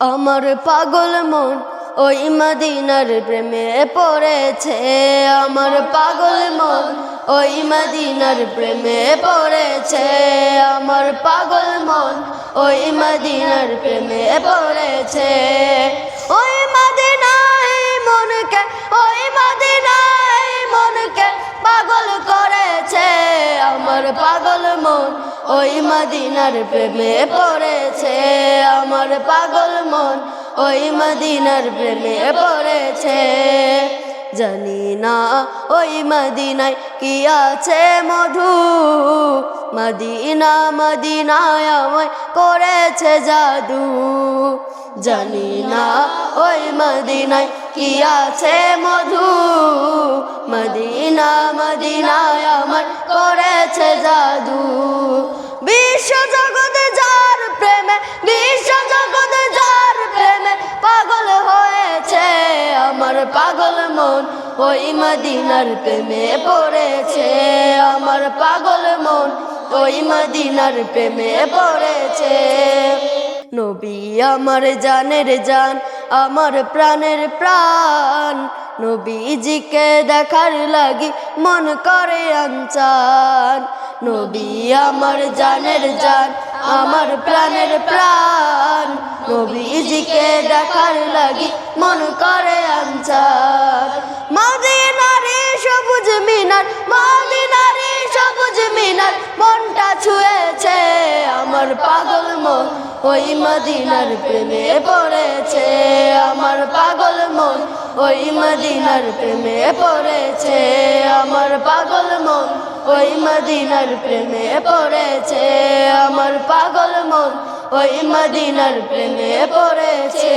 আমার পাগল মন ওই মদিনার প্রেমে পড়েছে। আমার পাগল মন ওই মদিনার প্রেমে পড়েছে। আমার পাগল মন ওই মদিনার প্রেমে পড়েছে। ওই মদিনায় মনকে, ওই মদিনায় মনকে পাগল করেছে। আমার পাগল মন ওই মদিনার প্রেমে পড়েছে। আমার পাগল মন ওই মদিনার প্রেমে পড়েছে। জানি না ওই মদিনায় কি আছে মধু, মদিনা মদিনায় আমায় করেছে জাদু। জানি না ওই মদিনায় কি আছে মধু, মদিনা মদিনায় আমায় করেছে জাদু। বিশ্ব জগৎ যার প্রেমে, বিশ্ব জগৎ যার প্রেমে পাগল হয়েছে। আমার পাগল মন ওই মদিনার প্রেমে পড়েছে। আমার পাগল মন ওই মদিনার প্রেমে পড়েছে। নবী আমার জানের জান, আমার প্রাণের প্রাণ। নবীজিকে দেখার লাগি মন করে আনচান। নবী আমার জানের জান, আমার প্রাণের প্রাণ। নবীজিকে দেখার লাগি মন করে আনচান। মদিনারে সবুজ মিনার, মদিনারে সবুজ মিনার মনটা ছুঁয়েছে। আমার পাগল মন ওই মদিনার প্রেমে পড়েছে। আমার পাগল মন ওই মদিনার প্রেমে পড়েছে। আমার পাগল মন ওই মদিনার প্রেমে পড়েছে। আমার পাগল মন ওই মদিনার প্রেমে পড়েছে।